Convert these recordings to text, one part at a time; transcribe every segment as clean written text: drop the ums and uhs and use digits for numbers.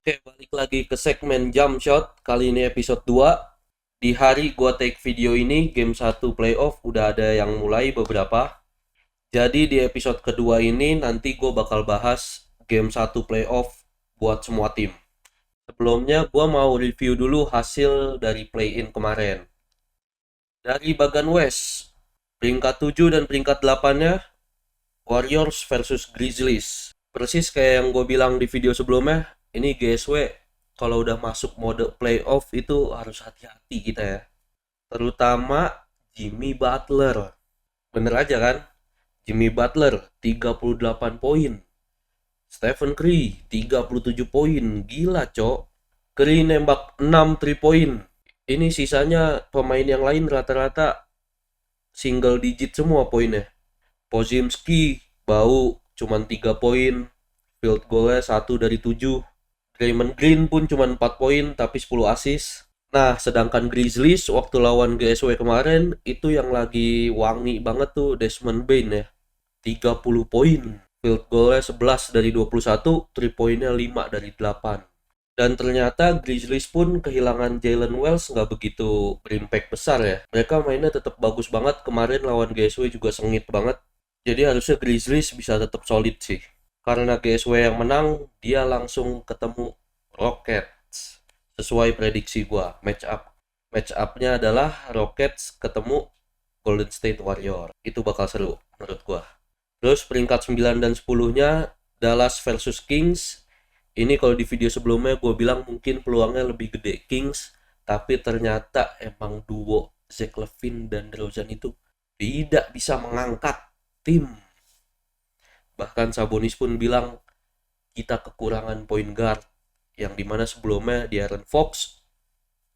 Oke, balik lagi ke segmen Jump Shot. Kali ini episode 2. Di hari gua take video ini, game 1 playoff udah ada yang mulai beberapa. Jadi di episode kedua ini nanti gua bakal bahas game 1 playoff buat semua tim. Sebelumnya gua mau review dulu hasil dari play-in kemarin. Dari bagan West, peringkat 7 dan peringkat 8-nya Warriors versus Grizzlies. Persis kayak yang gue bilang di video sebelumnya, ini GSW kalau udah masuk mode playoff itu harus hati-hati kita ya. Terutama Jimmy Butler. Bener aja kan? Jimmy Butler 38 poin. Stephen Curry 37 poin. Gila, Cok. Curry nembak 6 3 poin. Ini sisanya pemain yang lain rata-rata single digit semua poinnya. Podziemski bau cuman 3 poin, field goalnya 1 dari 7. Draymond Green pun cuman 4 poin tapi 10 assist. Nah, sedangkan Grizzlies waktu lawan GSW kemarin itu yang lagi wangi banget tuh Desmond Bane ya. 30 poin, field goalnya 11 dari 21, 3 poinnya 5 dari 8. Dan ternyata Grizzlies pun kehilangan Jalen Wells nggak begitu berimpact besar ya. Mereka mainnya tetap bagus banget, kemarin lawan GSW juga sengit banget. Jadi harusnya Grizzlies bisa tetap solid sih. Karena GSW yang menang, dia langsung ketemu Rockets. Sesuai prediksi gua, match up. Match up-nya adalah Rockets ketemu Golden State Warrior. Itu bakal seru menurut gua. Terus peringkat 9 dan 10-nya Dallas versus Kings. Ini kalau di video sebelumnya gue bilang mungkin peluangnya lebih gede Kings, tapi ternyata emang duo Zach LaVine dan DeRozan itu tidak bisa mengangkat tim. Bahkan Sabonis pun bilang kita kekurangan point guard, yang dimana sebelumnya De'Aaron Fox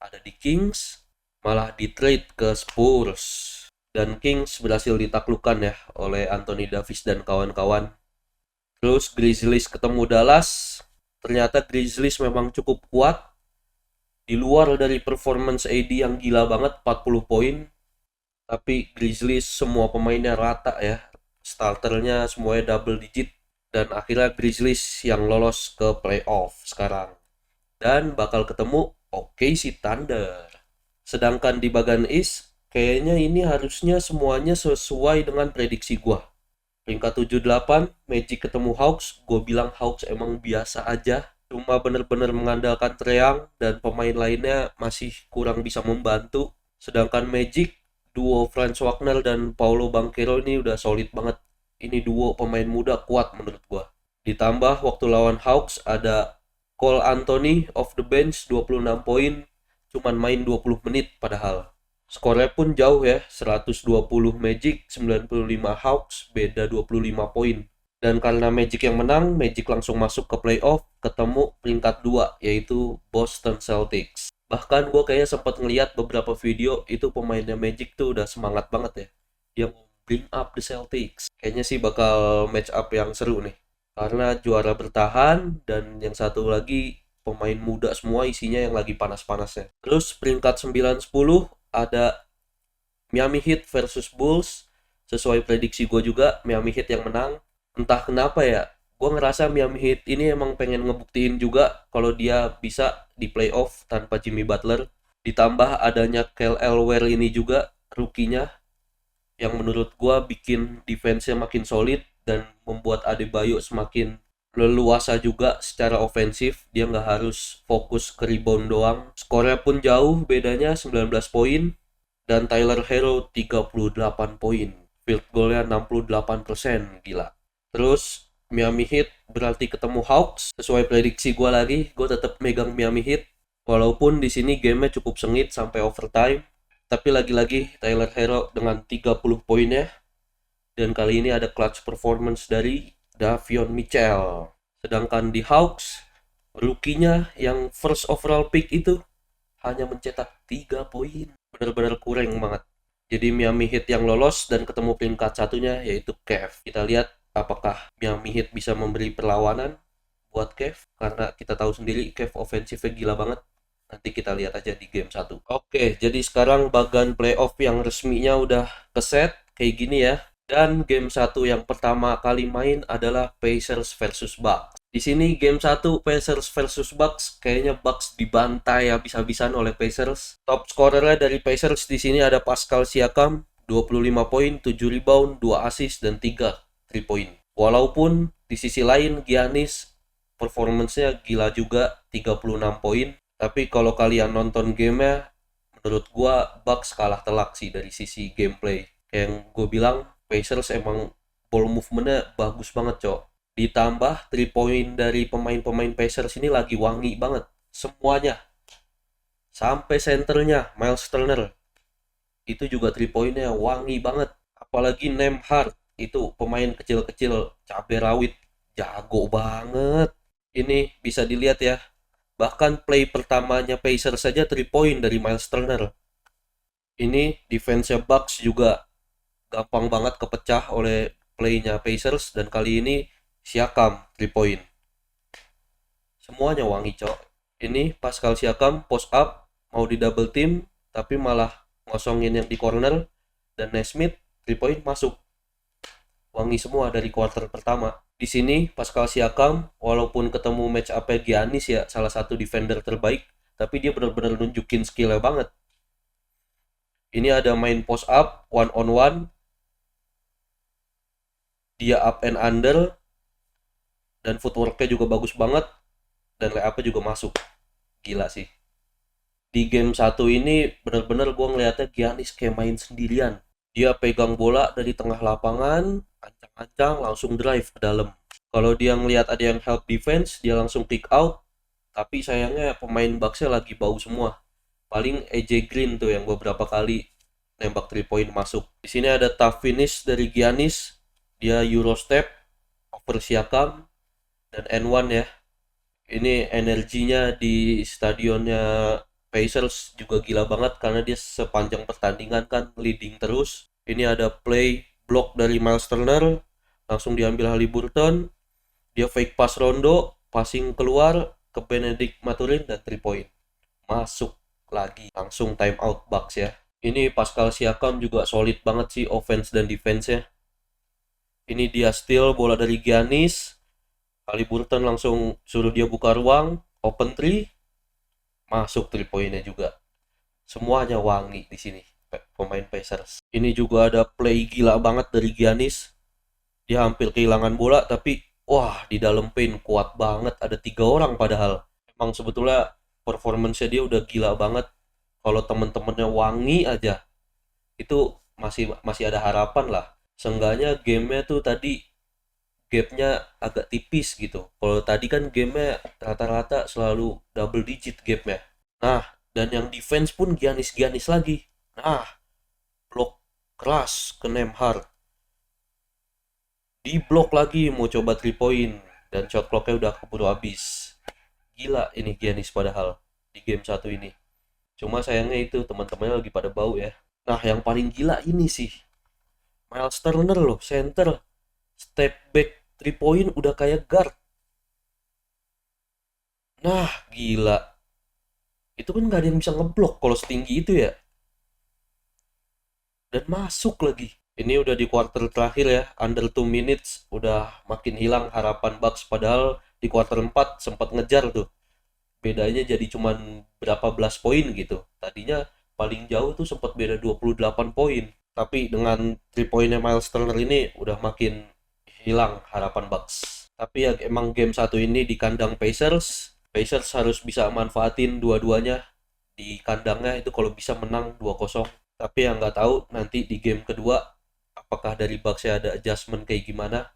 ada di Kings, malah di trade ke Spurs. Dan Kings berhasil ditaklukkan ya oleh Anthony Davis dan kawan-kawan. Terus Grizzlies ketemu Dallas. Ternyata Grizzlies memang cukup kuat. Di luar dari performance AD yang gila banget, 40 poin. Tapi Grizzlies semua pemainnya rata ya. Starternya semuanya double digit. Dan akhirnya Grizzlies yang lolos ke playoff sekarang. Dan bakal ketemu OKC Thunder. Sedangkan di bagian East, kayaknya ini harusnya semuanya sesuai dengan prediksi gua. Peringkat 7-8, Magic ketemu Hawks. Gue bilang Hawks emang biasa aja. Cuma bener-bener mengandalkan Trae Young dan pemain lainnya masih kurang bisa membantu. Sedangkan Magic, duo Franz Wagner dan Paolo Banchero ini udah solid banget. Ini duo pemain muda kuat menurut gue. Ditambah waktu lawan Hawks ada Cole Anthony off the bench 26 poin. Cuman main 20 menit padahal. Skornya pun jauh ya, 120 Magic, 95 Hawks, beda 25 poin. Dan karena Magic yang menang, Magic langsung masuk ke playoff, ketemu peringkat 2, yaitu Boston Celtics. Bahkan gue kayaknya sempat ngeliat beberapa video, itu pemainnya Magic tuh udah semangat banget ya. Yang bring up the Celtics. Kayaknya sih bakal match up yang seru nih. Karena juara bertahan, dan yang satu lagi pemain muda semua isinya yang lagi panas-panasnya. Terus peringkat 9-10, ada Miami Heat versus Bulls. Sesuai prediksi gue juga Miami Heat yang menang. Entah kenapa ya, gue ngerasa Miami Heat ini emang pengen ngebuktiin juga kalau dia bisa di playoff tanpa Jimmy Butler. Ditambah adanya Kyle Lowry ini juga, rookie-nya, yang menurut gue bikin defense-nya makin solid dan membuat Adebayo semakin leluasa juga secara ofensif. Dia nggak harus fokus ke rebound doang. Skornya pun jauh, bedanya 19 poin. Dan Tyler Hero 38 poin. Field goalnya 68%, gila. Terus Miami Heat berarti ketemu Hawks. Sesuai prediksi gue lagi, gue tetap megang Miami Heat. Walaupun di sini gamenya cukup sengit sampai overtime. Tapi lagi-lagi Tyler Hero dengan 30 poinnya. Dan kali ini ada clutch performance dari Davion Mitchell. Sedangkan di Hawks, rookie-nya yang first overall pick itu hanya mencetak 3 poin. Benar-benar kurang banget. Jadi Miami Heat yang lolos dan ketemu peringkat satunya yaitu Cavs. Kita lihat apakah Miami Heat bisa memberi perlawanan buat Cavs. Karena kita tahu sendiri Cavs ofensifnya gila banget. Nanti kita lihat aja di game 1. Oke, jadi sekarang bagian playoff yang resminya udah keset. Kayak gini ya. Dan game 1 yang pertama kali main adalah Pacers versus Bucks. Di sini game 1 Pacers versus Bucks, kayaknya Bucks dibantai habis-habisan oleh Pacers. Top scorernya dari Pacers di sini ada Pascal Siakam, 25 poin, 7 rebound, 2 assist dan 3 3 point. Walaupun di sisi lain Giannis performance-nya gila juga, 36 poin. Tapi kalau kalian nonton gamenya, menurut gua Bucks kalah telak sih dari sisi gameplay. Kayak yang gue bilang, Pacers emang ball movement-nya bagus banget, cok. Ditambah 3 point dari pemain-pemain Pacers ini lagi wangi banget. Semuanya. Sampai senternya, Miles Turner. Itu juga 3 pointnya wangi banget. Apalagi Nembhard. Itu pemain kecil-kecil, cabai rawit. Jago banget. Ini bisa dilihat ya. Bahkan play pertamanya Pacers saja 3 point dari Miles Turner. Ini defense-nya Bucks juga gampang banget kepecah oleh playnya Pacers. Dan kali ini Siakam 3 point. Semuanya wangi, cok. Ini Pascal Siakam post up mau di double team tapi malah ngosongin yang di corner, dan Nesmith 3 point masuk. Wangi semua dari quarter pertama. Di sini Pascal Siakam walaupun ketemu match up Giannis ya, salah satu defender terbaik, tapi dia benar-benar nunjukin skillnya banget. Ini ada main post up one on one, dia up and under, dan footworknya juga bagus banget, dan layupnya juga masuk. Gila sih. Di game 1 ini bener-bener gue ngeliatnya Giannis kayak main sendirian. Dia pegang bola dari tengah lapangan, ancang-ancang langsung drive ke dalam. Kalau dia ngeliat ada yang help defense, dia langsung kick out. Tapi sayangnya pemain Bucks-nya lagi bau semua. Paling AJ Green tuh yang beberapa kali nembak 3 point masuk. Di sini ada tough finish dari Giannis. Dia Euro step over Siakam dan N1 ya. Ini energinya di stadionnya Pacers juga gila banget karena dia sepanjang pertandingan kan leading terus. Ini ada play block dari Miles Turner, langsung diambil Haliburton. Dia fake pass Rondo, passing keluar ke Benedict Mathurin dan 3 point. Masuk lagi, langsung time out Bucks ya. Ini Pascal Siakam juga solid banget sih offense dan defense-nya. Ini dia steal bola dari Giannis. Haliburton langsung suruh dia buka ruang, open 3, masuk 3 poinnya juga. Semuanya wangi di sini pemain Pacers. Ini juga ada play gila banget dari Giannis. Dia hampir kehilangan bola tapi wah, di dalam paint kuat banget, ada 3 orang padahal. Emang sebetulnya performance-nya dia udah gila banget. Kalau temen-temennya wangi aja, itu masih ada harapan lah. Seenggaknya gamenya tuh tadi gapnya agak tipis gitu. Kalau tadi kan gamenya rata-rata selalu double digit gapnya. Nah, dan yang defense pun Giannis lagi. Nah, blok keras ke Nembhard. Di blok lagi mau coba 3 point dan shot clocknya udah keburu habis. Gila ini Giannis padahal di game 1 ini. Cuma sayangnya itu teman-temannya lagi pada bau ya. Nah, yang paling gila ini sih Miles Turner loh, center. Step back 3 point udah kayak guard. Nah, gila. Itu kan nggak ada yang bisa ngeblok kalau setinggi itu ya. Dan masuk lagi. Ini udah di quarter terakhir ya, under 2 minutes, udah makin hilang harapan Bucks. Padahal di quarter 4 sempat ngejar tuh. Bedanya jadi cuman berapa belas poin gitu. Tadinya paling jauh tuh sempat beda 28 poin. Tapi dengan 3 poinnya Miles Turner ini udah makin hilang harapan Bucks. Tapi ya emang game 1 ini di kandang Pacers. Pacers harus bisa manfaatin dua-duanya di kandangnya, itu kalau bisa menang 2-0. Tapi yang nggak tahu nanti di game kedua apakah dari Bucks-nya ada adjustment kayak gimana.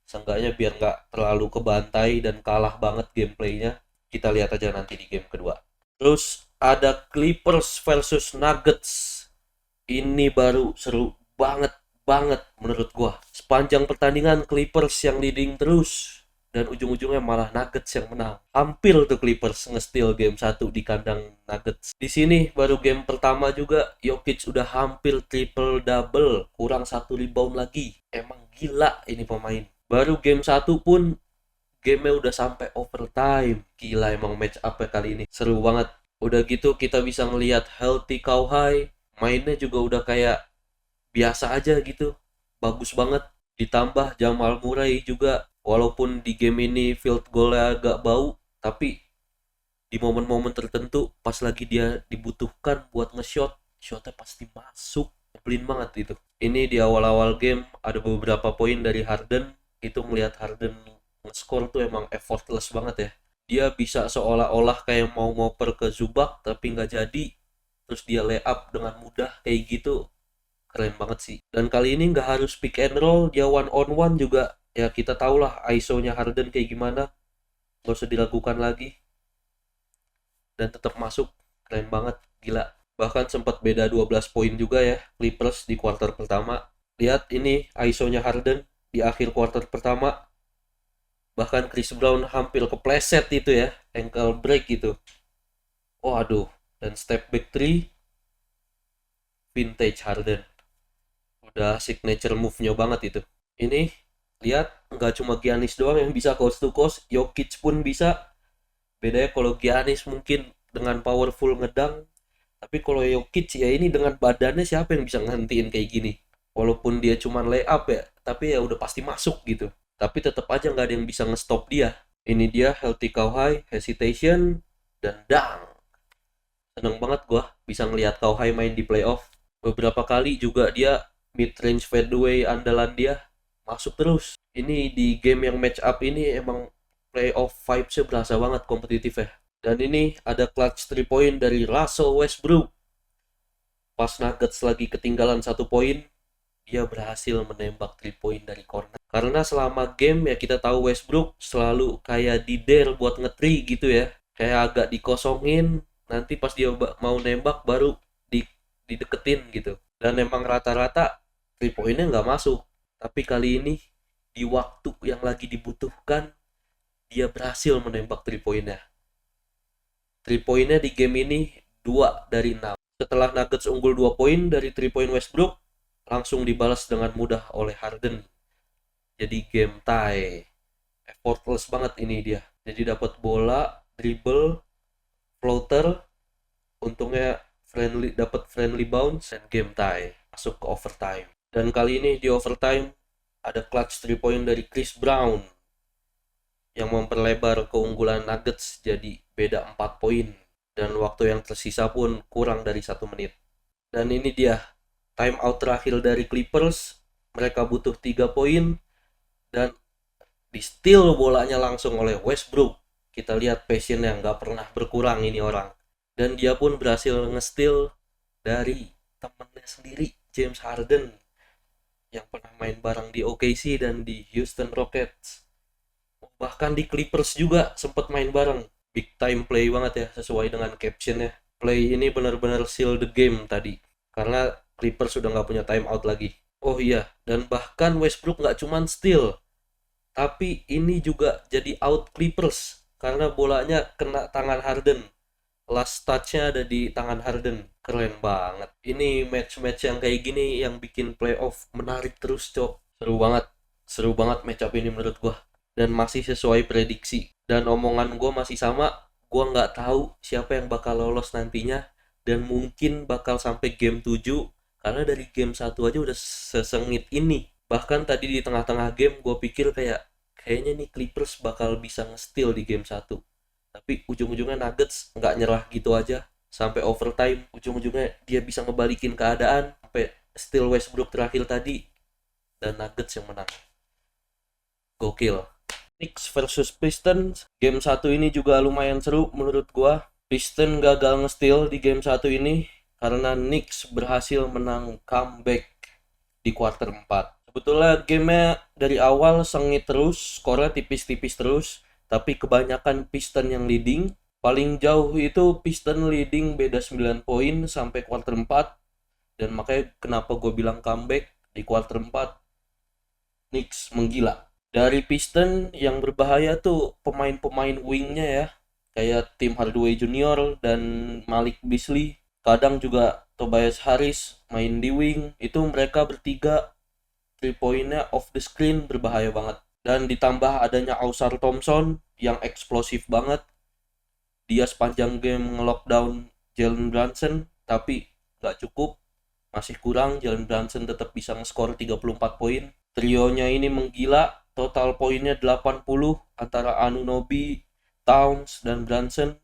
Seenggaknya biar nggak terlalu kebantai dan kalah banget gameplaynya. Kita lihat aja nanti di game kedua. Terus ada Clippers versus Nuggets. Ini baru seru banget menurut gua. Sepanjang pertandingan Clippers yang leading terus dan ujung-ujungnya malah Nuggets yang menang. Hampir tuh Clippers nge-steal game 1 di kandang Nuggets. Di sini baru game pertama juga Jokic udah hampir triple double, kurang 1 rebound lagi. Emang gila ini pemain. Baru game 1 pun gamenya udah sampai overtime. Gila emang match up kali ini. Seru banget. Udah gitu kita bisa ngelihat healthy Kawhi. Mainnya juga udah kayak biasa aja gitu. Bagus banget. Ditambah Jamal Murray juga. Walaupun di game ini field goal-nya agak bau, tapi di momen-momen tertentu pas lagi dia dibutuhkan buat nge-shot, shotnya pasti masuk. Nyebelin banget itu. Ini di awal-awal game ada beberapa poin dari Harden, itu melihat Harden nge-score tuh emang effortless banget ya. Dia bisa seolah-olah kayak mau ngoper ke Zubac tapi nggak jadi, terus dia lay up dengan mudah kayak gitu. Keren banget sih. Dan kali ini nggak harus pick and roll, dia one on one juga. Ya kita tahulah ISO-nya Harden kayak gimana. Nggak usah diragukan lagi. Dan tetap masuk. Keren banget, gila. Bahkan sempat beda 12 poin juga ya Clippers di kuarter pertama. Lihat ini ISO-nya Harden di akhir kuarter pertama. Bahkan Chris Brown hampir kepleset itu ya, ankle break gitu. Oh aduh, dan step back 3 vintage Harden. Udah signature move-nya banget itu. Ini lihat nggak cuma Giannis doang yang bisa coast to coast, Jokic pun bisa. Bedanya kalau Giannis mungkin dengan powerful ngedang, tapi kalau Jokic ya ini dengan badannya siapa yang bisa ngantiin kayak gini. Walaupun dia cuma lay up ya, tapi ya udah pasti masuk gitu. Tapi tetap aja nggak ada yang bisa nge-stop dia. Ini dia healthy Kawhi, hesitation, dan dang. Seneng banget gua bisa ngelihat Kawhi main di playoff. Beberapa kali juga dia mid-range fadeaway andalan dia masuk terus. Ini di game yang match up ini emang playoff vibes-nya berasa banget kompetitif ya. Dan ini ada clutch 3 point dari Russell Westbrook. Pas Nuggets lagi ketinggalan 1 poin, dia berhasil menembak 3 point dari corner. Karena selama game ya kita tahu Westbrook selalu kayak di dare buat nge-3 gitu ya. Kayak agak dikosongin, nanti pas dia mau nembak baru dideketin gitu. Dan emang rata-rata 3 point-nya nggak masuk. Tapi kali ini di waktu yang lagi dibutuhkan, dia berhasil menembak 3 point-nya. 3 point-nya di game ini 2 dari 6. Setelah Nuggets unggul 2 poin dari 3 point Westbrook, langsung dibalas dengan mudah oleh Harden. Jadi game tie. Effortless banget ini dia. Jadi dapat bola, dribble, floater, untungnya dapat friendly bounce dan game tie. Masuk ke overtime. Dan kali ini di overtime ada clutch 3 point dari Chris Brown yang memperlebar keunggulan Nuggets jadi beda 4 poin. Dan waktu yang tersisa pun kurang dari 1 menit. Dan ini dia time out terakhir dari Clippers. Mereka butuh 3 poin dan di steal bolanya langsung oleh Westbrook. Kita lihat passionnya nggak pernah berkurang ini orang. Dan dia pun berhasil nge-steal dari temennya sendiri, James Harden, yang pernah main bareng di OKC dan di Houston Rockets. Bahkan di Clippers juga sempat main bareng. Big time play banget ya, sesuai dengan captionnya. Play ini benar-benar seal the game tadi. Karena Clippers sudah nggak punya time out lagi. Oh iya, dan bahkan Westbrook nggak cuman steal, tapi ini juga jadi out Clippers karena bolanya kena tangan Harden. Last touch-nya ada di tangan Harden. Keren banget. Ini match-match yang kayak gini yang bikin playoff menarik terus, Cok. Seru banget. Seru banget match up ini menurut gua. Dan masih sesuai prediksi. Dan omongan gua masih sama. Gua nggak tahu siapa yang bakal lolos nantinya. Dan mungkin bakal sampai game 7. Karena dari game 1 aja udah sesengit ini. Bahkan tadi di tengah-tengah game gue pikir kayaknya nih Clippers bakal bisa nge-steal di game 1. Tapi ujung-ujungnya Nuggets nggak nyerah gitu aja. Sampai overtime ujung-ujungnya dia bisa ngebalikin keadaan. Sampai steal Westbrook terakhir tadi. Dan Nuggets yang menang. Gokil. Knicks versus Pistons. Game 1 ini juga lumayan seru menurut gue. Pistons gagal nge-steal di game 1 ini karena Knicks berhasil menang comeback di quarter 4. Sebetulnya gamenya dari awal sengit terus, skornya tipis-tipis terus, tapi kebanyakan Piston yang leading. Paling jauh itu Piston leading beda 9 poin sampai quarter 4. Dan makanya kenapa gue bilang comeback di quarter 4. Knicks menggila. Dari Piston yang berbahaya tuh pemain-pemain wingnya ya. Kayak Tim Hardaway Jr. dan Malik Beasley. Kadang juga Tobias Harris main di wing. Itu mereka bertiga 3 poinnya off the screen berbahaya banget. Dan ditambah adanya Ausar Thompson yang eksplosif banget. Dia sepanjang game nge-lockdown Jalen Brunson. Tapi gak cukup. Masih kurang. Jalen Brunson tetap bisa nge-score 34 poin. Trionya ini menggila. total poinnya 80 antara Anunoby, Towns, dan Brunson.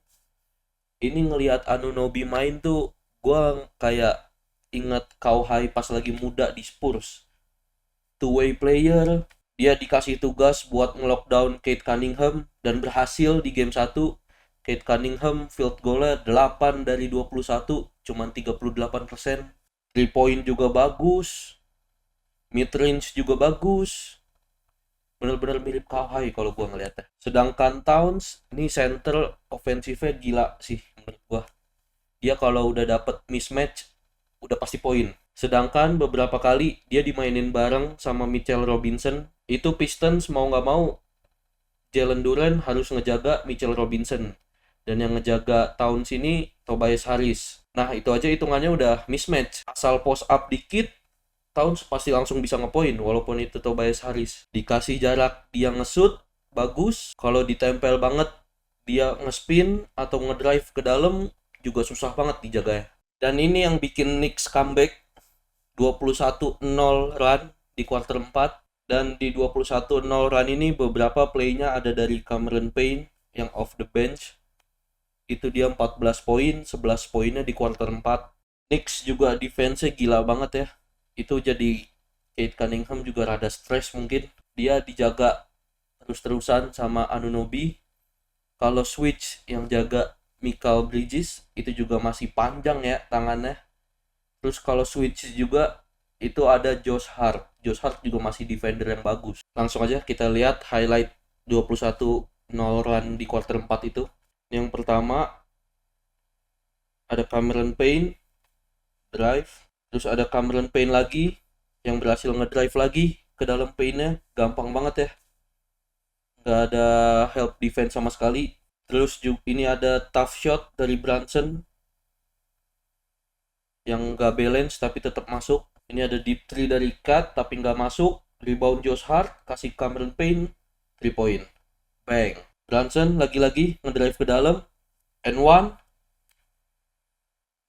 Ini ngelihat Anunoby main tuh, gue kayak ingat Kawhi pas lagi muda di Spurs. Two-way player, dia dikasih tugas buat nge-lockdown Cade Cunningham, dan berhasil di game 1. Cade Cunningham field goal-nya 8 dari 21, cuman 38%. 3 point juga bagus, mid range juga bagus. Bener-bener mirip Kawhi kalau gua ngeliatnya. Sedangkan Towns ini center offensive-nya gila sih menurut gua. Dia kalau udah dapet mismatch udah pasti poin. Sedangkan beberapa kali dia dimainin bareng sama Mitchell Robinson. Itu Pistons mau nggak mau Jalen Duren harus ngejaga Mitchell Robinson. Dan yang ngejaga Towns ini Tobias Harris. Nah itu aja hitungannya udah mismatch. Asal post up dikit, Towns pasti langsung bisa ngepoin walaupun itu Tobias Harris. Dikasih jarak dia nge-shoot bagus, kalau ditempel banget dia nge-spin atau ngedrive ke dalam juga susah banget dijaganya. Dan ini yang bikin Knicks comeback 21-0 run di quarter 4, dan di 21-0 run ini beberapa playnya ada dari Cameron Payne yang off the bench. Itu dia 14 poin, 11 poinnya di quarter 4. Knicks juga defense-nya gila banget ya. Itu jadi Cade Cunningham juga rada stres mungkin. Dia dijaga terus-terusan sama Anunoby. Kalau switch yang jaga Mikal Bridges itu juga masih panjang ya tangannya. Terus kalau switch juga itu ada Josh Hart. Josh Hart juga masih defender yang bagus. Langsung aja kita lihat highlight 21-0 run di quarter 4 itu. Yang pertama ada Cameron Payne drive. Terus ada Cameron Payne lagi yang berhasil ngedrive lagi ke dalam Payne-nya. Gampang banget ya. Gak ada help defense sama sekali. Terus juga ini ada tough shot dari Brunson yang gak balance tapi tetap masuk. Ini ada deep 3 dari Cat tapi gak masuk. Rebound Josh Hart, kasih Cameron Payne 3 point. Bang. Brunson lagi-lagi ngedrive ke dalam. And one.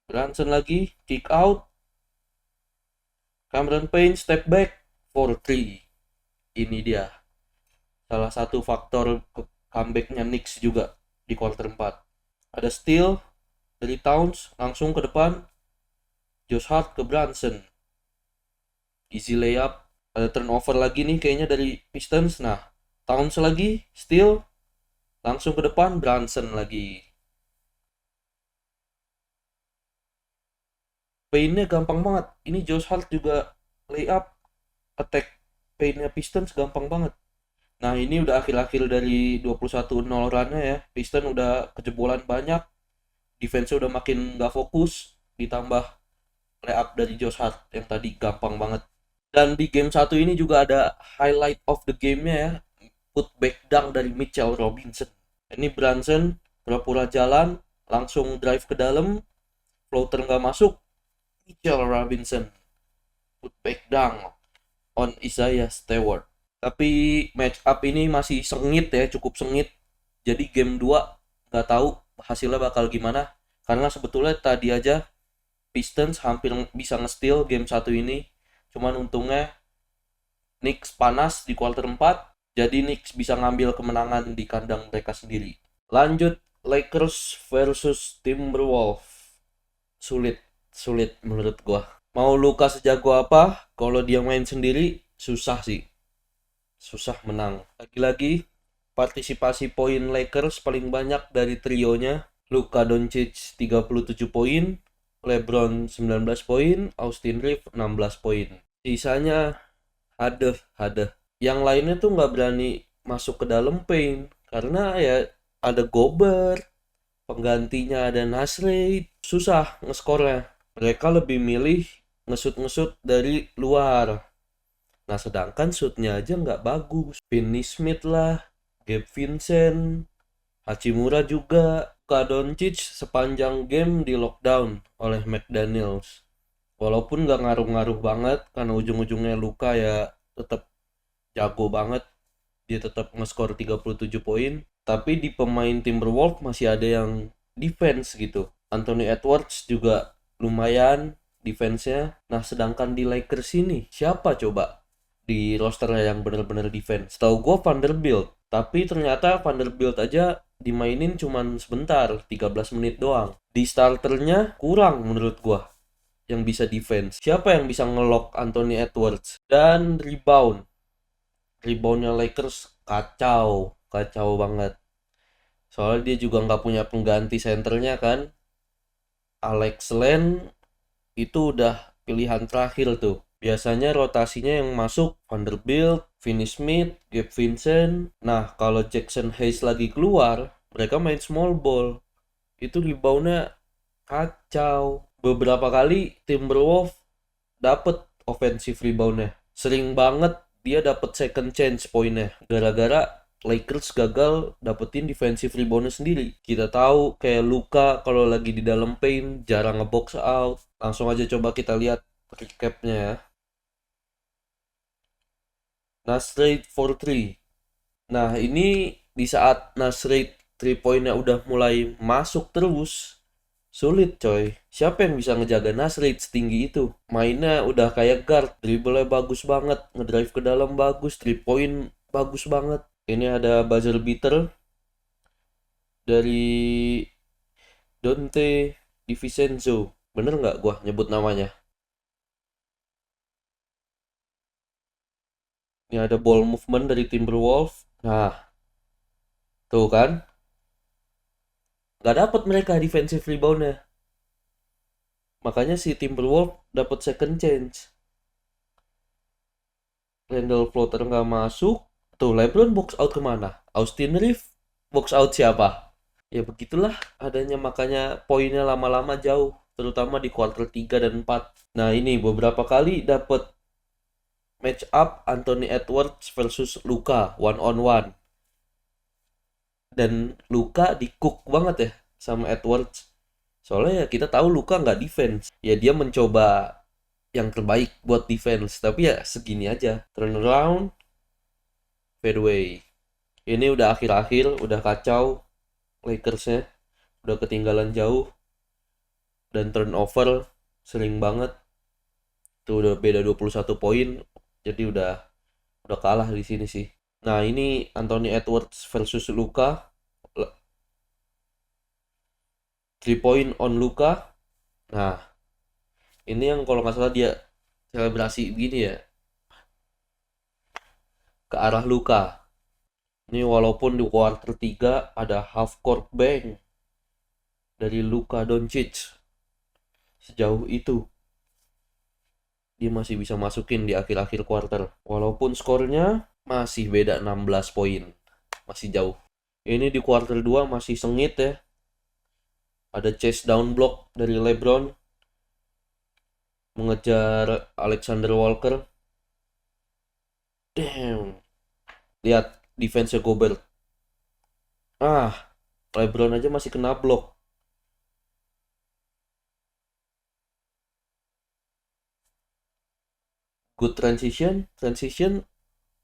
Brunson lagi kick out. Cameron Payne step back for 3. Ini dia salah satu faktor comebacknya Knicks juga di quarter 4. Ada steal dari Towns langsung ke depan. Josh Hart ke Brunson. Easy layup. Ada turnover lagi nih kayaknya dari Pistons. Nah, Towns lagi steal langsung ke depan. Brunson lagi. Payne-nya gampang banget. Ini Josh Hart juga layup. Attack Payne-nya Pistons gampang banget. Nah ini udah akhir-akhir dari 21-0 run-nya ya. Pistons udah kejebolan banyak. Defense-nya udah makin gak fokus. Ditambah layup dari Josh Hart yang tadi gampang banget. Dan di game 1 ini juga ada highlight of the game-nya ya. Putback dunk dari Mitchell Robinson. Ini Brunson pura-pura jalan. Langsung drive ke dalam. Floater gak masuk. Mitchell Robinson putback dunk on Isaiah Stewart. Tapi match up ini masih sengit ya, cukup sengit. Jadi game 2 gak tahu hasilnya bakal gimana. Karena sebetulnya tadi aja Pistons hampir bisa nge-steal game 1 ini. Cuman untungnya Knicks panas di quarter 4. Jadi Knicks bisa ngambil kemenangan di kandang mereka sendiri. Lanjut Lakers versus Timberwolves. Sulit menurut gua. Mau Luka sejago apa, kalau dia main sendiri susah sih. Susah menang. Lagi-lagi partisipasi poin Lakers paling banyak dari trionya. Luka Doncic 37 poin, LeBron 19 poin, Austin Reeves 16 poin. Sisanya hadeh. Yang lainnya tuh nggak berani masuk ke dalam paint karena ya ada Gobert, penggantinya ada Nasri, susah ngeskornya. Mereka lebih milih nge-shoot dari luar. Nah sedangkan shootnya aja nggak bagus. Finney Smith lah, Gabe Vincent, Hachimura juga. Luka Doncic sepanjang game di lockdown oleh McDaniels. Walaupun nggak ngaruh-ngaruh banget karena ujung-ujungnya Luka ya tetap jago banget. Dia tetap nge-score 37 poin. Tapi di pemain Timberwolves masih ada yang defense gitu. Anthony Edwards juga lumayan defense-nya. Nah sedangkan di Lakers ini siapa coba di rosternya yang bener-bener defense. Setahu gue Vanderbilt, tapi ternyata Vanderbilt aja dimainin cuman sebentar, 13 menit doang. Di starternya kurang menurut gue yang bisa defense. Siapa yang bisa ngelock Anthony Edwards? Dan reboundnya Lakers kacau banget. Soalnya dia juga nggak punya pengganti senternya kan. Alex Len itu udah pilihan terakhir tuh. Biasanya rotasinya yang masuk Vanderbilt, Finney Smith, Gabe Vincent. Nah, kalau Jackson Hayes lagi keluar, mereka main small ball. Itu reboundnya kacau. Beberapa kali Timberwolves dapet offensive reboundnya. Sering banget dia dapet second chance poinnya. Gara-gara Lakers gagal dapetin defensive reboundnya sendiri. Kita tahu kayak Luka kalau lagi di dalam paint jarang ngebox out. Langsung aja coba kita lihat recapnya ya. Nasrid for 3. Nah ini di saat Nasrid 3 pointnya udah mulai masuk terus, sulit coy. Siapa yang bisa ngejaga Nasrid setinggi itu? Mainnya udah kayak guard, dribble-nya bagus banget, ngedrive ke dalam bagus, 3 point bagus banget. Ini ada buzzer beater dari Dante DiVincenzo. Bener nggak gua nyebut namanya? Ini ada ball movement dari Timberwolves. Nah, tuh kan? Nggak dapat mereka defensive reboundnya. Makanya si Timberwolves dapat second chance. Randall floater nggak masuk. Tuh, LeBron box out kemana? Austin Reeves box out siapa? Ya begitulah adanya, makanya poinnya lama-lama jauh, terutama di kuarter 3 dan 4. Nah, ini beberapa kali dapat match up Anthony Edwards versus Luka one on one. Dan Luka di cook banget ya sama Edwards. Soalnya ya kita tahu Luka nggak defense. Ya dia mencoba yang terbaik buat defense, tapi ya segini aja. Turnaround, fadeaway. Ini udah akhir-akhir, udah kacau Lakersnya, udah ketinggalan jauh dan turnover sering banget. Tuh udah beda 21 poin, jadi udah kalah di sini sih. Nah, ini Anthony Edwards versus Luka. 3 point on Luka. Nah, ini yang kalau nggak salah dia selebrasi begini ya, ke arah Luka. Ini walaupun di quarter 3 ada half court bang dari Luka Doncic. Sejauh itu dia masih bisa masukin di akhir-akhir quarter. Walaupun skornya masih beda 16 poin. Masih jauh. Ini di quarter 2 masih sengit ya. Ada chase down block dari LeBron mengejar Alexander Walker. Damn. Lihat defense-nya Gobert. LeBron aja masih kena block. Good transition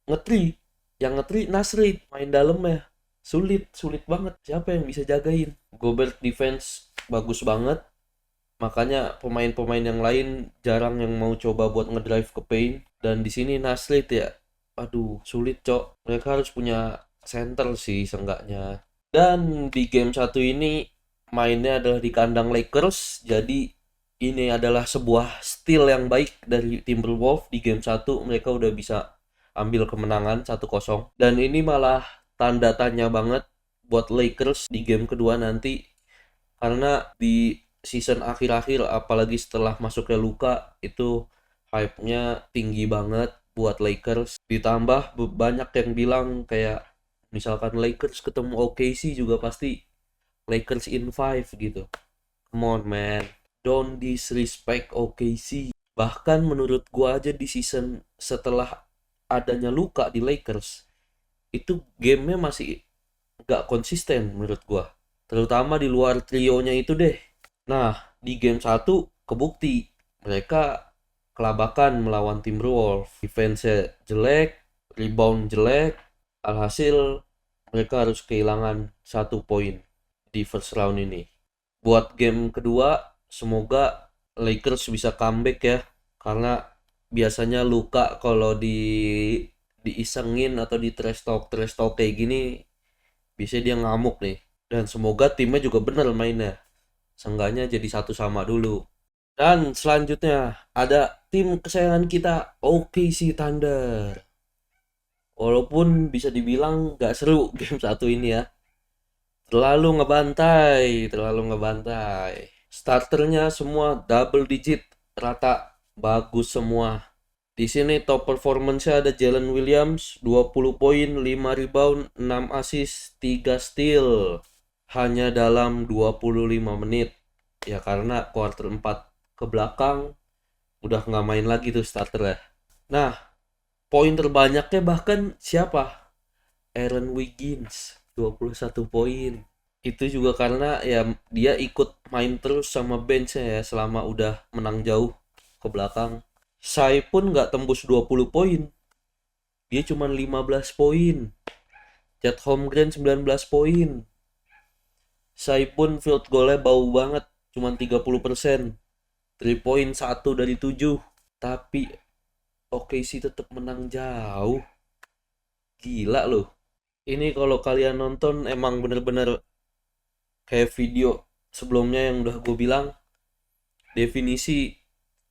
ngetri. Yang ngetri Nasrid main dalamnya. Sulit banget. Siapa yang bisa jagain? Gobert defense bagus banget. Makanya pemain-pemain yang lain jarang yang mau coba buat ngedrive ke paint. Dan di sini Nasrid ya, aduh sulit cok. Mereka harus punya center sih seenggaknya. Dan di game 1 ini mainnya adalah di kandang Lakers. Jadi ini adalah sebuah steal yang baik dari Timberwolves. Di game 1 mereka udah bisa ambil kemenangan 1-0. Dan ini malah tanda tanya banget buat Lakers di game kedua nanti. Karena di season akhir-akhir apalagi setelah masuknya Luka itu hype-nya tinggi banget buat Lakers. Ditambah banyak yang bilang kayak misalkan Lakers ketemu OKC juga pasti Lakers in 5 gitu. Come on man, don't disrespect OKC. Bahkan menurut gua aja di season setelah adanya Luka di Lakers itu gamenya masih gak konsisten menurut gua. Terutama di luar trionya itu deh. Nah, di game 1 kebukti mereka kelabakan melawan Timberwolves. Defense-nya jelek, rebound jelek. Alhasil mereka harus kehilangan 1 poin di first round ini. Buat game kedua, semoga Lakers bisa comeback ya. Karena biasanya luka kalau diisengin atau di trash talk kayak gini, biasanya dia ngamuk nih. Dan semoga timnya juga bener mainnya. Seenggaknya jadi 1-1 dulu. Dan selanjutnya ada tim kesayangan kita, OKC Thunder. Walaupun bisa dibilang gak seru game satu ini ya. Terlalu ngebantai. Starternya semua double digit, rata bagus semua. Di sini top performance-nya ada Jalen Williams, 20 poin, 5 rebound, 6 assist, 3 steal. Hanya dalam 25 menit. Ya karena quarter 4 ke belakang udah nggak main lagi tuh starter ya. Nah, poin terbanyaknya bahkan siapa? Aaron Wiggins, 21 poin. Itu juga karena ya dia ikut main terus sama benchnya ya selama udah menang jauh ke belakang. Shai pun nggak tembus 20 poin. Dia cuma 15 poin. Chet Holmgren 19 poin. Shai pun field goalnya bau banget, cuma 30%. 3 point 1 dari 7. Tapi OKC tetap menang jauh. Gila loh. Ini kalau kalian nonton emang bener-bener kayak video sebelumnya yang udah gue bilang, definisi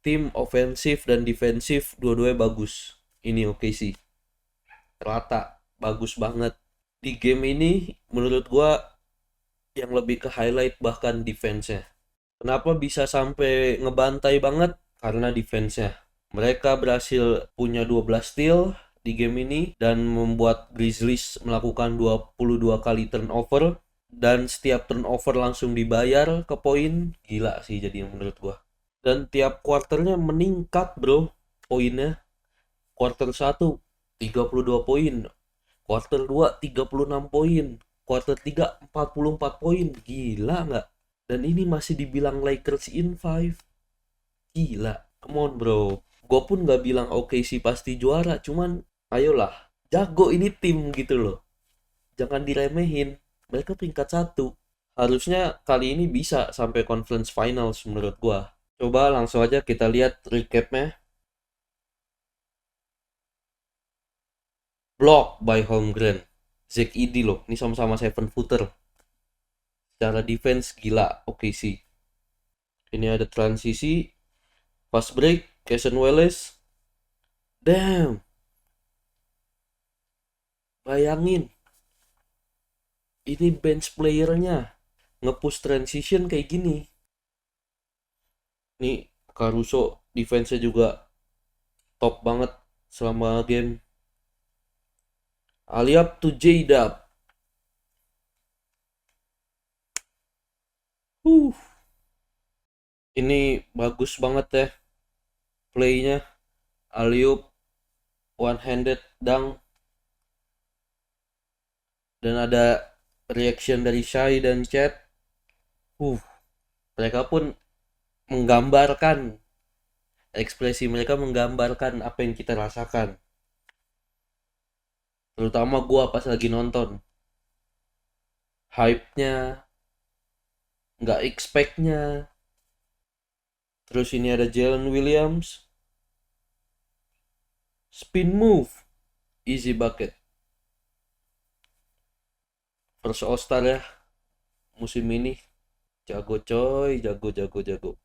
tim ofensif dan defensif dua-duanya bagus. Ini OKC. Rata, bagus banget. Di game ini menurut gue yang lebih ke highlight bahkan defense-nya. Kenapa bisa sampai ngebantai banget? Karena defense-nya. Mereka berhasil punya 12 steal di game ini dan membuat Grizzlies melakukan 22 kali turnover dan setiap turnover langsung dibayar ke poin. Gila sih jadi menurut gua. Dan tiap quarternya meningkat bro poinnya. Quarter 1 32 poin, quarter 2 36 poin, quarter 3 44 poin. Gila nggak? Dan ini masih dibilang Lakers in 5. Gila, come on bro. Gue pun gak bilang OKC pasti juara, cuman ayolah, jago ini tim gitu loh. Jangan diremehin, mereka peringkat 1. Harusnya kali ini bisa sampai conference finals menurut gue. Coba langsung aja kita lihat recapnya. Block by Holmgren. Zach Edey loh, ini sama-sama 7 footer. Secara defense gila OKC. Ini ada transisi, fast break, Cason Wallace. Damn. Bayangin. Ini bench playernya nge-push transition kayak gini. Nih Caruso defense-nya juga top banget selama game. Aliap to J-Dub. Ini bagus banget ya playnya. Aliup, one-handed dunk. Dan ada reaction dari Shai dan Chet. Mereka pun menggambarkan, ekspresi mereka menggambarkan apa yang kita rasakan. Terutama gua pas lagi nonton. Hype-nya, nggak expect-nya. Terus ini ada Jalen Williams. Spin move. Easy bucket. First All-Star ya musim ini. Jago coy, jago.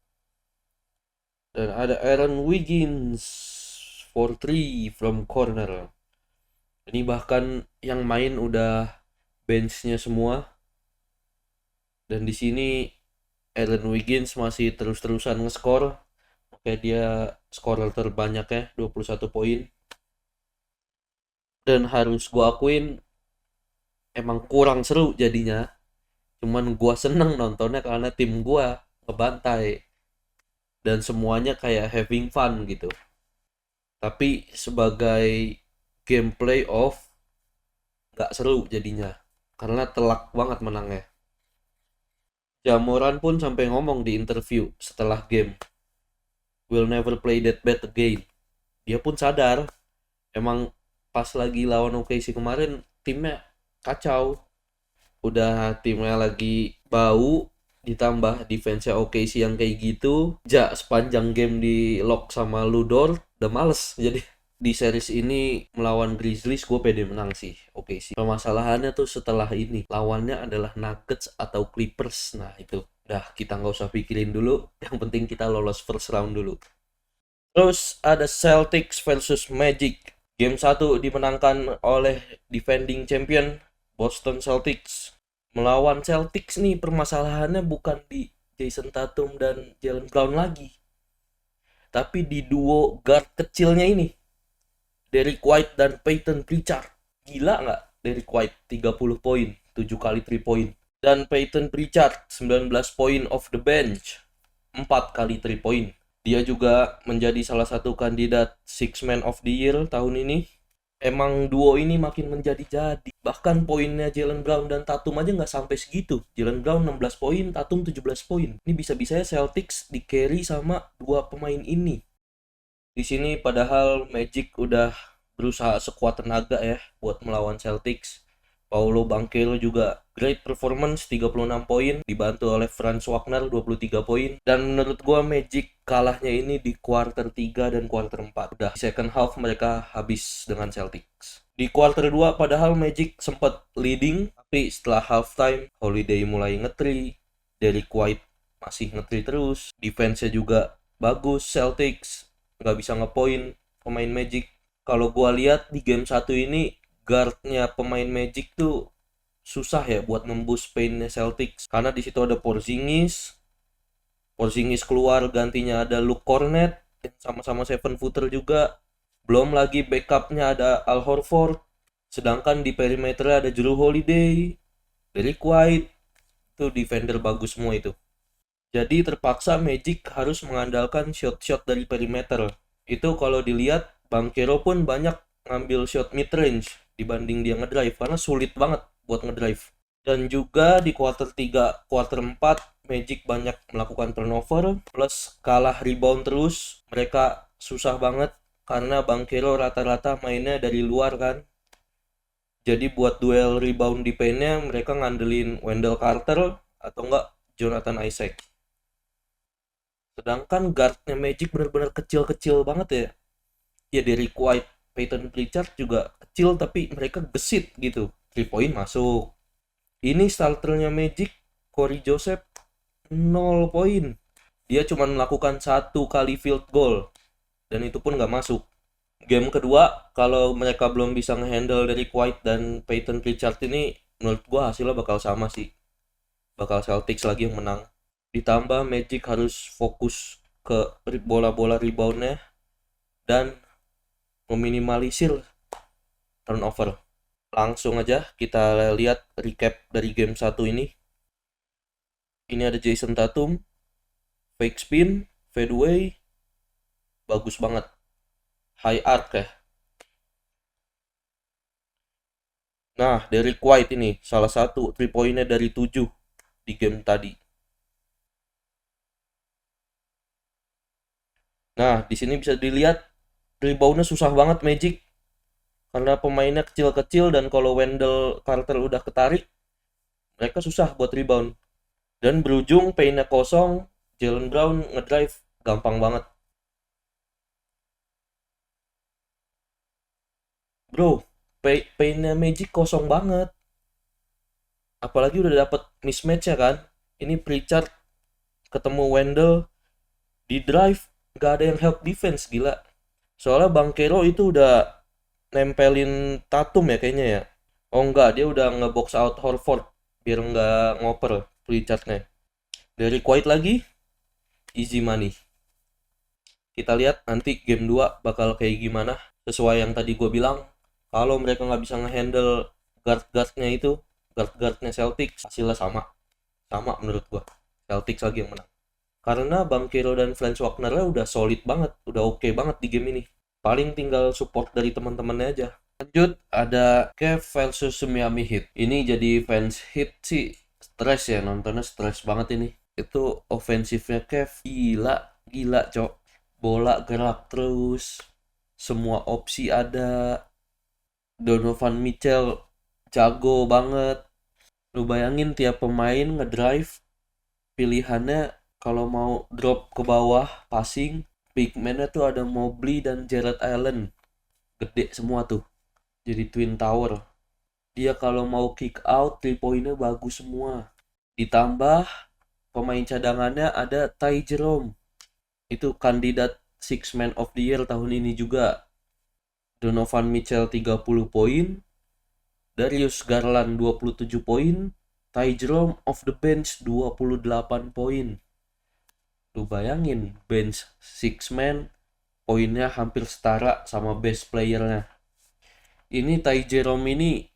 Dan ada Aaron Wiggins for 3 from corner. Ini bahkan yang main udah benchnya semua. Dan di sini Aaron Wiggins masih terus-terusan nge-score. Oke, dia scorer terbanyak ya, 21 poin. Dan harus gua akuin emang kurang seru jadinya. Cuman gua seneng nontonnya karena tim gua ngebantai. Dan semuanya kayak having fun gitu. Tapi sebagai gameplay off gak seru jadinya. Karena telak banget menangnya. Ja Morant pun sampai ngomong di interview setelah game, "We'll never play that bad again." Dia pun sadar emang pas lagi lawan OKC kemarin timnya kacau. Udah timnya lagi bau, ditambah defense-nya OKC yang kayak gitu. Ja sepanjang game di lock sama Lu Dort, udah males. Jadi di series ini melawan Grizzlies gue pede menang sih. Oke sih. Permasalahannya tuh setelah ini lawannya adalah Nuggets atau Clippers. Nah itu udah kita nggak usah pikirin dulu. Yang penting kita lolos first round dulu. Terus ada Celtics versus Magic. Game 1 dimenangkan oleh defending champion Boston Celtics. Melawan Celtics nih permasalahannya bukan di Jason Tatum dan Jalen Brown lagi, tapi di duo guard kecilnya ini, Derrick White dan Peyton Pritchard. Gila nggak Derrick White 30 poin, 7 kali 3 point. Dan Peyton Pritchard 19 poin off the bench, 4 kali 3 point. Dia juga menjadi salah satu kandidat Six Man of the Year tahun ini. Emang duo ini makin menjadi-jadi. Bahkan poinnya Jalen Brown dan Tatum aja nggak sampai segitu. Jalen Brown 16 poin, Tatum 17 poin. Ini bisa-bisanya Celtics di carry sama dua pemain ini. Di sini padahal Magic udah berusaha sekuat tenaga ya buat melawan Celtics. Paolo Banchero juga great performance, 36 poin, dibantu oleh Franz Wagner 23 poin. Dan menurut gua Magic kalahnya ini di quarter 3 dan quarter 4. Udah di second half mereka habis dengan Celtics. Di quarter 2 padahal Magic sempat leading, tapi setelah halftime Holiday mulai nge-3, Derrick White masih nge-3 terus, defense-nya juga bagus Celtics, nggak bisa ngepoint pemain Magic. Kalau gua lihat di game 1 ini guardnya pemain Magic tuh susah ya buat nembus paintnya Celtics, karena di situ ada Porzingis keluar, gantinya ada Luke Kornet yang sama-sama 7 footer juga, belum lagi backupnya ada Al Horford, sedangkan di perimeter ada Jrue Holiday, Derrick White, tuh defender bagus semua itu. Jadi terpaksa Magic harus mengandalkan shot-shot dari perimeter. Itu kalau dilihat Banchero pun banyak ngambil shot mid range dibanding dia ngedrive, karena sulit banget buat ngedrive. Dan juga di quarter 3, quarter 4 Magic banyak melakukan turnover plus kalah rebound terus. Mereka susah banget karena Banchero rata-rata mainnya dari luar kan. Jadi buat duel rebound di paintnya mereka ngandelin Wendell Carter atau enggak Jonathan Isaac. Sedangkan guardnya Magic benar-benar kecil-kecil banget ya. Ya Derrick White, Peyton Pritchard juga kecil tapi mereka gesit gitu. 3 point masuk. Ini starternya Magic, Corey Joseph, 0 poin. Dia cuma melakukan 1 kali field goal dan itu pun nggak masuk. Game kedua, kalau mereka belum bisa ngehandle Derrick White dan Peyton Pritchard ini, menurut gua hasilnya bakal sama sih. Bakal Celtics lagi yang menang. Ditambah Magic harus fokus ke bola-bola reboundnya dan meminimalisir turnover. Langsung aja kita lihat recap dari game 1 ini. Ini ada Jason Tatum, fake spin, fadeaway, bagus banget. High arc ya. Nah, Derrick White ini salah satu 3 poinnya dari 7 di game tadi. Nah, di sini bisa dilihat reboundnya susah banget Magic karena pemainnya kecil-kecil, dan kalau Wendell Carter udah ketarik mereka susah buat rebound. Dan berujung paintnya kosong, Jalen Brown ngedrive gampang banget. Bro, paintnya Magic kosong banget. Apalagi udah dapet mismatch ya kan. Ini Pritchard ketemu Wendell di drive, gak ada yang help defense, gila. Soalnya Banchero itu udah nempelin Tatum ya kayaknya ya. Oh enggak, dia udah ngebox out Horford biar nggak ngoper Pritchardnya. Dari White lagi, easy money. Kita lihat nanti game 2 bakal kayak gimana. Sesuai yang tadi gue bilang, kalau mereka nggak bisa ngehandle guard-guardnya itu, guard-guardnya Celtics, hasilnya sama menurut gue. Celtics lagi yang menang. Karena Banchero dan Franz Wagner udah solid banget, udah oke banget di game ini. Paling tinggal support dari teman-temannya aja. Lanjut, ada Cavs versus Miami Heat. Ini jadi fans Heat sih stres ya, nontonnya stres banget ini. Itu ofensifnya Cavs gila cok. Bola gerak terus, semua opsi ada. Donovan Mitchell jago banget. Lu bayangin tiap pemain ngedrive, pilihannya kalau mau drop ke bawah passing, big man-nya tuh ada Mobley dan Jared Allen. Gede semua tuh. Jadi twin tower. Dia kalau mau kick out, 3 poinnya bagus semua. Ditambah pemain cadangannya ada Ty Jerome. Itu kandidat Six Man of the Year tahun ini juga. Donovan Mitchell 30 poin. Darius Garland 27 poin. Ty Jerome off the bench 28 poin. Lu bayangin bench six man poinnya hampir setara sama best playernya. Ini Ty Jerome ini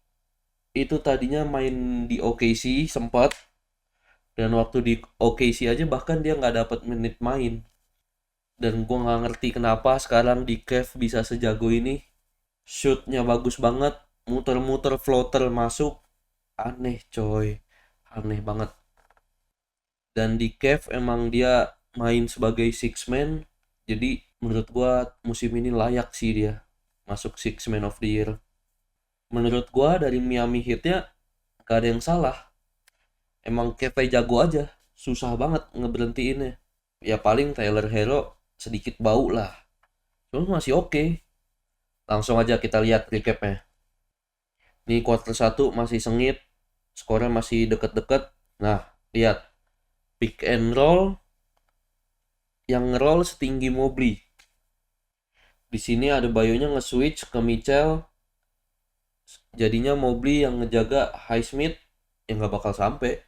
itu tadinya main di OKC sempat, dan waktu di OKC aja bahkan dia nggak dapat menit main. Dan gue nggak ngerti kenapa sekarang di Cavs bisa sejago ini. Shootnya bagus banget, muter-muter floater masuk. Aneh coy, aneh banget. Dan di Cavs emang dia main sebagai six man, jadi menurut gua musim ini layak sih dia masuk Six Man of the Year. Menurut gua dari Miami Heat-nya gak ada yang salah. Emang Kevin jago aja, susah banget ngeberhentiinnya. Ya paling Tyler Hero sedikit bau lah, cuma masih oke. Langsung aja kita lihat recapnya. Ini quarter 1 masih sengit, skornya masih deket-deket. Nah, lihat pick and roll, yang nge-roll setinggi Mobley. Di sini ada Bayonya nge-switch ke Mitchell. Jadinya Mobley yang ngejaga Highsmith yang gak bakal sampai.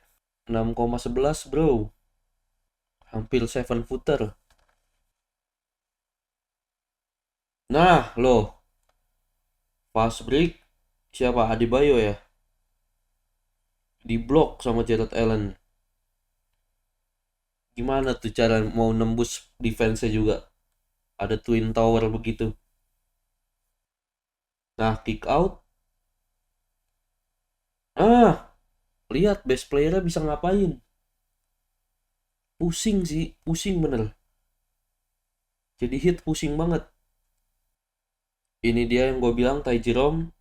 6,11 bro. Hampir 7 footer. Nah, loh. Fast break siapa? Adebayo ya? Di blok sama Jared Allen. Gimana tuh cara mau nembus defense-nya juga? Ada twin tower begitu. Nah, kick out. Lihat best player-nya bisa ngapain. Pusing sih, pusing bener. Jadi hit pusing banget. Ini dia yang gue bilang Ty Jerome,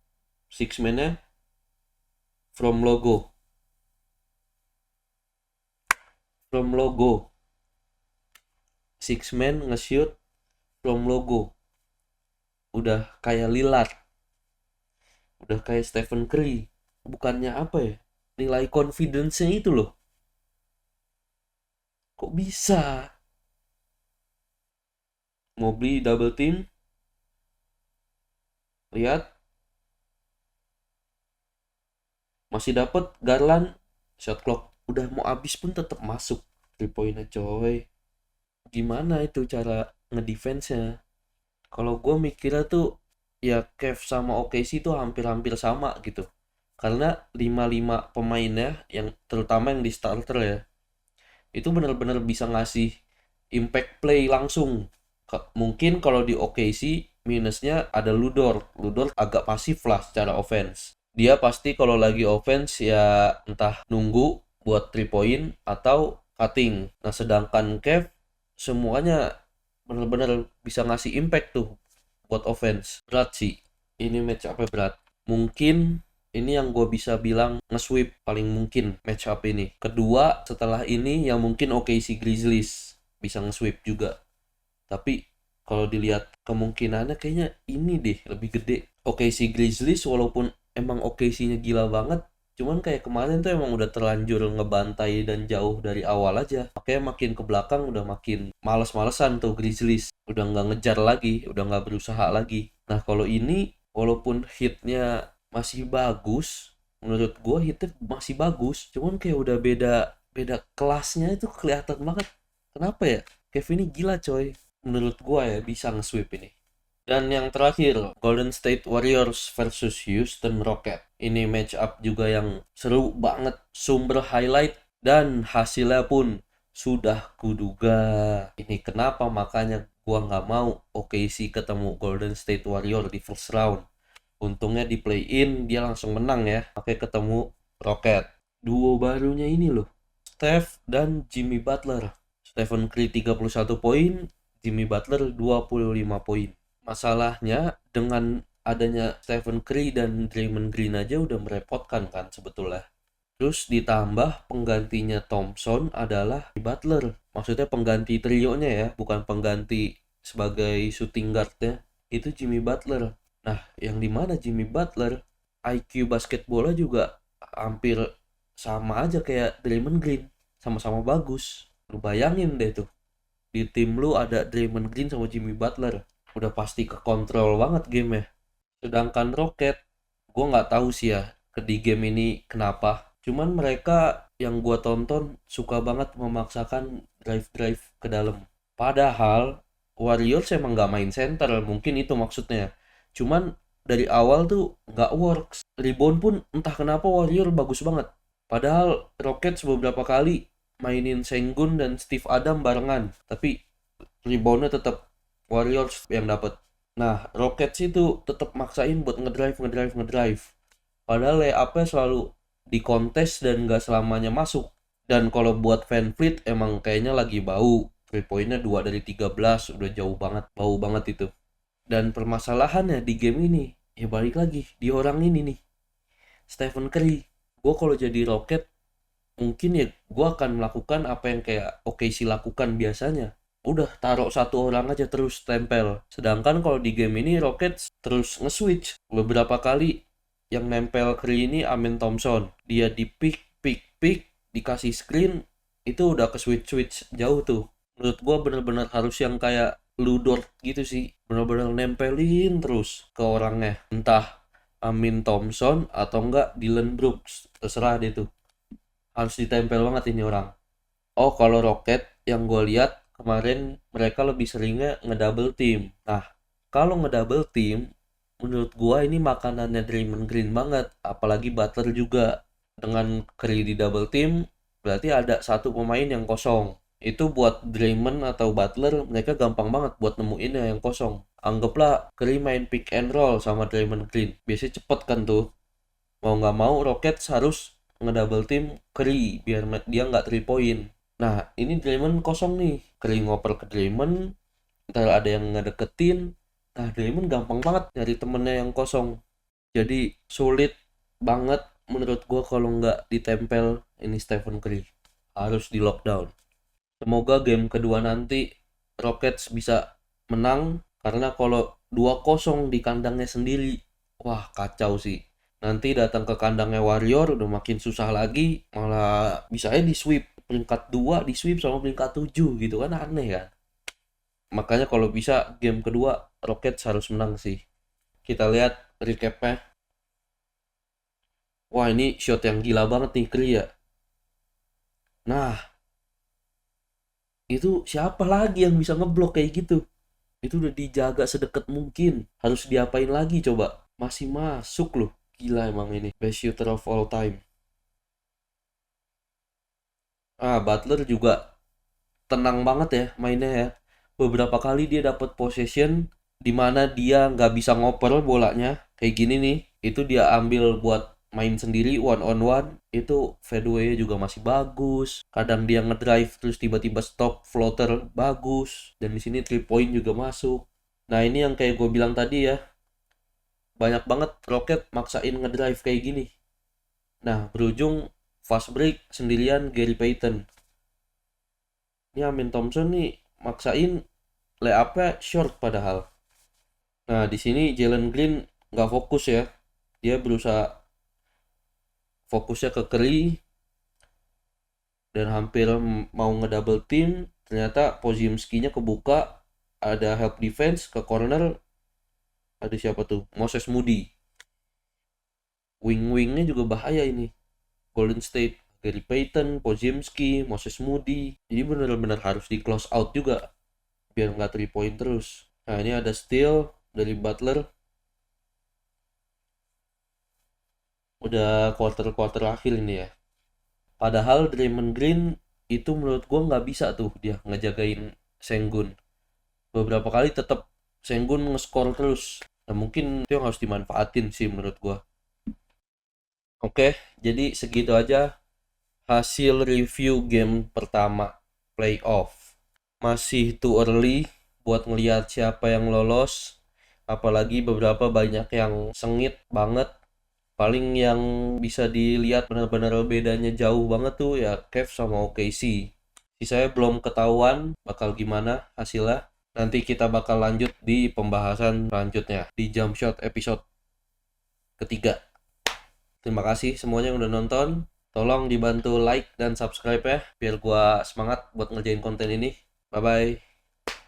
six man-nya from logo. From logo. Six man nge-shoot from logo. Udah kayak Lillard. Udah kayak Stephen Curry. Bukannya apa ya? Nilai confidence-nya itu loh. Kok bisa? Mobley double team. Lihat. Masih dapat Garland. Shot clock udah mau habis pun tetap masuk 3 poinnya coy. Gimana itu cara ngedefense-nya? Kalau gue mikirnya tuh ya Cavs sama OKC tuh hampir-hampir sama gitu. Karena 5-5 pemainnya yang terutama yang di starter ya, itu benar-benar bisa ngasih impact play langsung. Mungkin kalau di OKC minusnya ada Ludor agak pasif lah secara offense. Dia pasti kalau lagi offense ya entah nunggu buat 3 point atau cutting. Nah sedangkan Cavs semuanya benar-benar bisa ngasih impact tuh buat offense. Berat sih, ini match up berat. Mungkin ini yang gue bisa bilang nge-sweep paling mungkin match up ini. Kedua setelah ini yang mungkin OKC Grizzlies bisa nge-sweep juga. Tapi kalau dilihat kemungkinannya kayaknya ini deh lebih gede. OKC Grizzlies walaupun emang OKC-nya gila banget, cuman kayak kemarin tuh emang udah terlanjur ngebantai dan jauh dari awal aja. Makanya makin ke belakang udah makin males-malesan tuh Grizzlies. Udah nggak ngejar lagi, udah nggak berusaha lagi. Nah kalau ini walaupun hitnya masih bagus, menurut gue hitnya masih bagus, cuman kayak udah beda kelasnya itu kelihatan banget. Kenapa ya? Kevin ini gila coy. Menurut gue ya bisa nge-sweep ini. Dan yang terakhir, Golden State Warriors versus Houston Rockets. Ini match up juga yang seru banget, sumber highlight dan hasilnya pun sudah kuduga. Ini kenapa makanya gua nggak mau OKC ketemu Golden State Warriors di first round. Untungnya di play-in dia langsung menang ya, pakai ketemu Rockets. Duo barunya ini loh, Steph dan Jimmy Butler. Stephen Curry 31 poin, Jimmy Butler 25 poin. Masalahnya dengan adanya Stephen Curry dan Draymond Green aja udah merepotkan kan sebetulnya. Terus ditambah penggantinya Thompson adalah Butler. Maksudnya pengganti trionya ya, bukan pengganti sebagai shooting guardnya itu Jimmy Butler. Nah, yang dimana Jimmy Butler IQ basketbolnya juga hampir sama aja kayak Draymond Green, sama-sama bagus. Lu bayangin deh tuh, di tim lu ada Draymond Green sama Jimmy Butler, udah pasti kekontrol banget game ya. Sedangkan Rocket, gue nggak tahu sih ya di game ini kenapa. Cuman mereka yang gue tonton suka banget memaksakan drive-drive ke dalam. Padahal Warriors emang nggak main center, mungkin itu maksudnya. Cuman dari awal tuh nggak works. Rebound pun entah kenapa Warrior bagus banget. Padahal Rockets beberapa kali mainin Sengun dan Steve Adam barengan, tapi reboundnya tetap Warriors yang dapat. Nah, Rockets itu tetap maksain buat ngedrive. Padahal layupnya selalu dikontes dan nggak selamanya masuk. Dan kalau buat VanVleet emang kayaknya lagi bau. 3 pointnya 2 dari 13, udah jauh banget, bau banget itu. Dan permasalahannya di game ini, ya balik lagi, di orang ini nih, Stephen Curry. Gue kalau jadi Rocket, mungkin ya gue akan melakukan apa yang kayak OKC lakukan biasanya. Udah taruh satu orang aja terus tempel. Sedangkan kalau di game ini Rockets terus nge-switch. Beberapa kali yang nempel Curry ini Amen Thompson. Dia di pick, dikasih screen, itu udah ke switch jauh tuh. Menurut gue bener-bener harus yang kayak Ludort gitu sih. Bener-bener nempelin terus ke orangnya. Entah Amen Thompson atau enggak Dillon Brooks. Terserah deh tuh. Harus ditempel banget ini orang. Oh, kalau Rocket yang gue lihat kemarin mereka lebih seringnya ngedouble team. Nah, kalau ngedouble team, menurut gue ini makanannya Draymond Green banget. Apalagi Butler juga. Dengan Curry di double team, berarti ada satu pemain yang kosong. Itu buat Draymond atau Butler, mereka gampang banget buat nemuinnya yang kosong. Anggaplah Curry main pick and roll sama Draymond Green. Biasanya cepet kan tuh. Mau nggak mau Rockets harus ngedouble team Curry biar dia nggak 3 point. Nah, ini Draymond kosong nih. Curry ngoper ke Draymond, ntar ada yang ngedeketin. Nah, Draymond gampang banget nyari temennya yang kosong. Jadi sulit banget menurut gua kalau nggak ditempel ini Stephen Curry. Harus di lockdown. Semoga game kedua nanti Rockets bisa menang, karena kalau 2-0 di kandangnya sendiri, wah kacau sih. Nanti datang ke kandangnya Warrior udah makin susah lagi, malah bisa aja di sweep peringkat 2 di sweep sama peringkat 7 gitu kan, aneh kan. Makanya kalau bisa game kedua Rockets harus menang sih. Kita lihat recapnya. Wah, ini shot yang gila banget nih Curry ya. Nah, itu siapa lagi yang bisa ngeblok kayak gitu? Itu udah dijaga sedekat mungkin. Harus diapain lagi coba? Masih masuk loh. Gila emang ini. Best shooter of all time. Butler juga tenang banget ya mainnya ya. Beberapa kali dia dapat possession di mana dia nggak bisa ngoper bolanya. Kayak gini nih. Itu dia ambil buat main sendiri one on one. Itu fadeaway juga masih bagus. Kadang dia ngedrive terus tiba-tiba stop floater bagus. Dan di sini 3 point juga masuk. Nah, ini yang kayak gue bilang tadi ya. Banyak banget Rocket maksain ngedrive kayak gini. Nah, berujung fast break sendirian Gary Payton. Ini Amen Thompson nih maksain layupnya short padahal. Nah, di sini Jalen Green nggak fokus ya. Dia berusaha fokusnya ke Curry dan hampir mau ngedouble team. Ternyata Podziemski-nya kebuka, ada help defense ke corner. Ada siapa tuh? Moses Moody. Wing-wingnya juga bahaya ini. Golden State, Gary Payton, Podziemski, Moses Moody. Jadi benar-benar harus di close out juga biar nggak 3 point terus. Nah, ini ada steal dari Butler. Udah quarter akhir ini ya. Padahal Draymond Green itu menurut gue nggak bisa tuh dia ngejagain Sengun. Beberapa kali tetap Sengun nge-score terus. Nah, mungkin itu yang harus dimanfaatin sih menurut gue. Oke, jadi segitu aja hasil review game pertama playoff. Masih too early buat ngelihat siapa yang lolos. Apalagi beberapa banyak yang sengit banget. Paling yang bisa dilihat benar-benar bedanya jauh banget tuh ya Cavs sama OKC. Sisanya belum ketahuan bakal gimana hasilnya. Nanti kita bakal lanjut di pembahasan selanjutnya di Jump Shot episode ketiga. Terima kasih semuanya yang udah nonton. Tolong dibantu like dan subscribe ya, biar gua semangat buat ngerjain konten ini. Bye-bye.